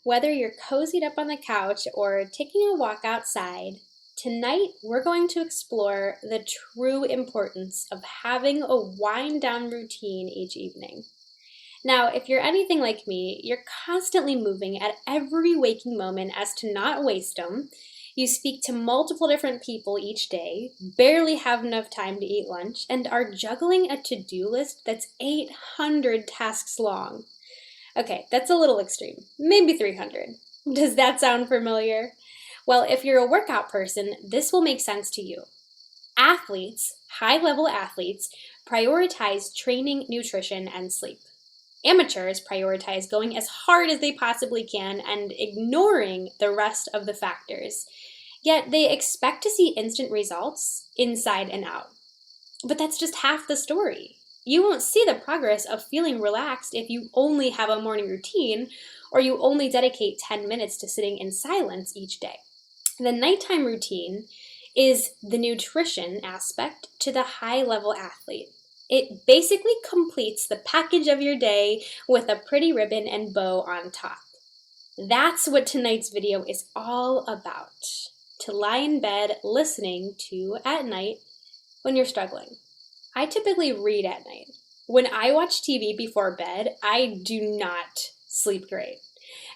Whether you're cozied up on the couch or taking a walk outside, tonight we're going to explore the true importance of having a wind-down routine each evening. Now, if you're anything like me, you're constantly moving at every waking moment as to not waste them. You speak to multiple different people each day, barely have enough time to eat lunch, and are juggling a to-do list that's 800 tasks long. Okay, that's a little extreme. Maybe 300. Does that sound familiar? Well, if you're a workout person, this will make sense to you. Athletes, high-level athletes, prioritize training, nutrition, and sleep. Amateurs prioritize going as hard as they possibly can and ignoring the rest of the factors. Yet they expect to see instant results inside and out. But that's just half the story. You won't see the progress of feeling relaxed if you only have a morning routine or you only dedicate 10 minutes to sitting in silence each day. The nighttime routine is the nutrition aspect to the high-level athlete. It basically completes the package of your day with a pretty ribbon and bow on top. That's what tonight's video is all about. To lie in bed listening to at night when you're struggling. I typically read at night. When I watch TV before bed, I do not sleep great.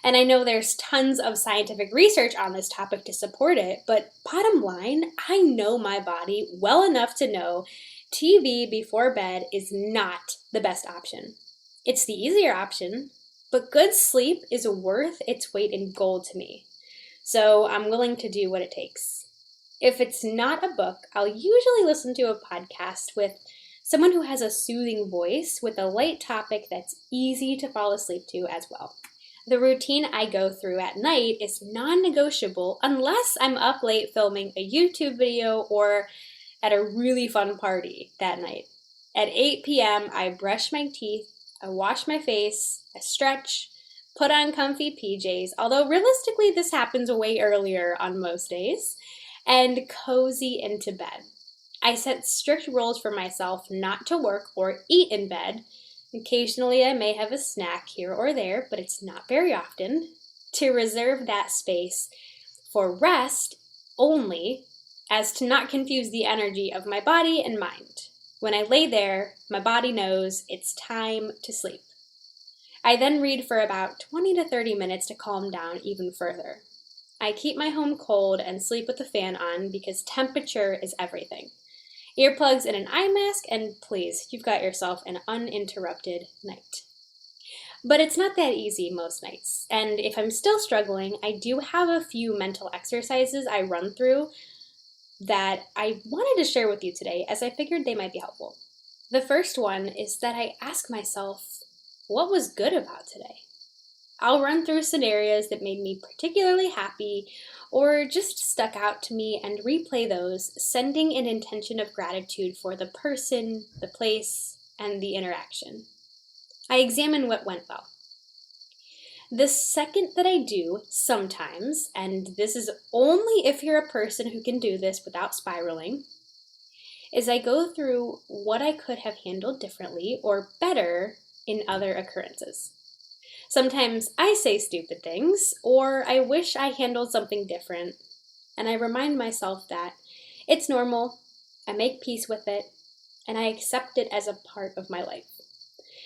And I know there's tons of scientific research on this topic to support it, but bottom line, I know my body well enough to know TV before bed is not the best option. It's the easier option, but good sleep is worth its weight in gold to me. So I'm willing to do what it takes. If it's not a book, I'll usually listen to a podcast with someone who has a soothing voice with a light topic that's easy to fall asleep to as well. The routine I go through at night is non-negotiable unless I'm up late filming a YouTube video or at a really fun party that night. At 8 p.m., I brush my teeth, I wash my face, I stretch, put on comfy PJs, although realistically this happens way earlier on most days, and cozy into bed. I set strict rules for myself not to work or eat in bed. Occasionally I may have a snack here or there, but it's not very often. To reserve that space for rest only, as to not confuse the energy of my body and mind. When I lay there, my body knows it's time to sleep. I then read for about 20 to 30 minutes to calm down even further. I keep my home cold and sleep with the fan on because temperature is everything. Earplugs and an eye mask, and please, you've got yourself an uninterrupted night. But it's not that easy most nights, and if I'm still struggling, I do have a few mental exercises I run through that I wanted to share with you today as I figured they might be helpful. The first one is that I ask myself, what was good about today? I'll run through scenarios that made me particularly happy or just stuck out to me and replay those, sending an intention of gratitude for the person, the place, and the interaction. I examine what went well. The second that I do sometimes, and this is only if you're a person who can do this without spiraling, is I go through what I could have handled differently or better in other occurrences. Sometimes I say stupid things, or I wish I handled something different, and I remind myself that it's normal, I make peace with it, and I accept it as a part of my life.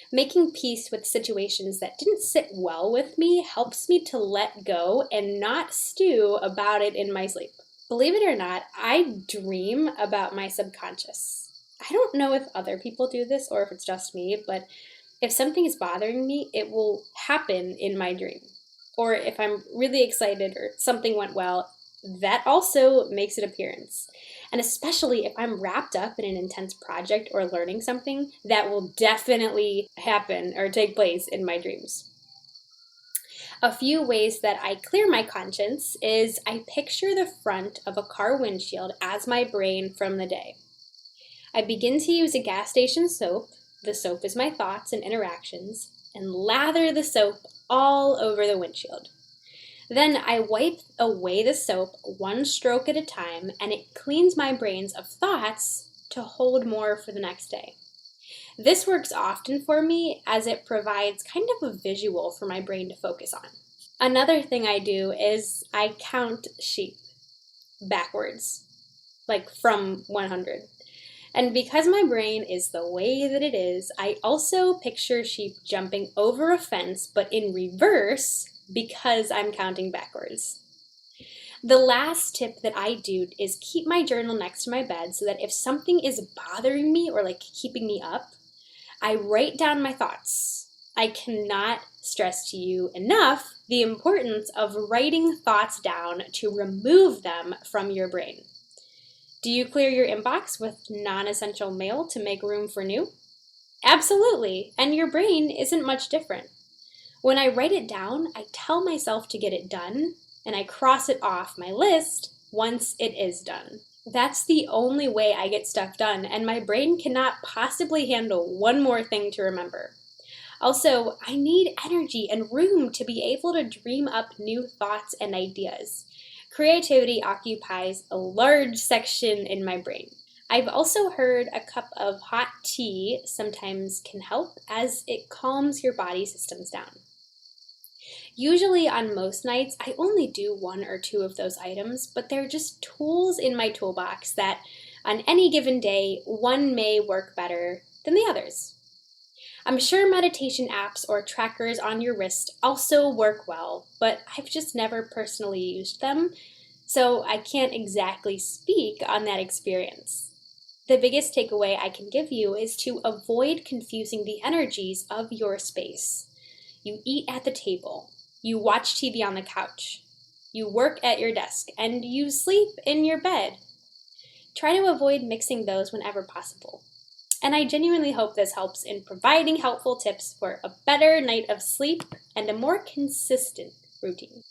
Making peace with situations that didn't sit well with me helps me to let go and not stew about it in my sleep. Believe it or not, I dream about my subconscious. I don't know if other people do this or if it's just me, but if something is bothering me, it will happen in my dream. Or if I'm really excited or something went well, that also makes an appearance. And especially if I'm wrapped up in an intense project or learning something, that will definitely happen or take place in my dreams. A few ways that I clear my conscience is I picture the front of a car windshield as my brain from the day. I begin to use a gas station soap. The soap is my thoughts and interactions, and lather the soap all over the windshield. Then I wipe away the soap one stroke at a time, and it cleans my brains of thoughts to hold more for the next day. This works often for me as it provides kind of a visual for my brain to focus on. Another thing I do is I count sheep backwards, like from 100. And because my brain is the way that it is, I also picture sheep jumping over a fence, but in reverse because I'm counting backwards. The last tip that I do is keep my journal next to my bed so that if something is bothering me or like keeping me up, I write down my thoughts. I cannot stress to you enough the importance of writing thoughts down to remove them from your brain. Do you clear your inbox with non-essential mail to make room for new? Absolutely, and your brain isn't much different. When I write it down, I tell myself to get it done, and I cross it off my list once it is done. That's the only way I get stuff done, and my brain cannot possibly handle one more thing to remember. Also, I need energy and room to be able to dream up new thoughts and ideas. Creativity occupies a large section in my brain. I've also heard a cup of hot tea sometimes can help as it calms your body systems down. Usually on most nights, I only do one or two of those items, but they're just tools in my toolbox that on any given day, one may work better than the others. I'm sure meditation apps or trackers on your wrist also work well, but I've just never personally used them, so I can't exactly speak on that experience. The biggest takeaway I can give you is to avoid confusing the energies of your space. You eat at the table, you watch TV on the couch, you work at your desk, and you sleep in your bed. Try to avoid mixing those whenever possible. And I genuinely hope this helps in providing helpful tips for a better night of sleep and a more consistent routine.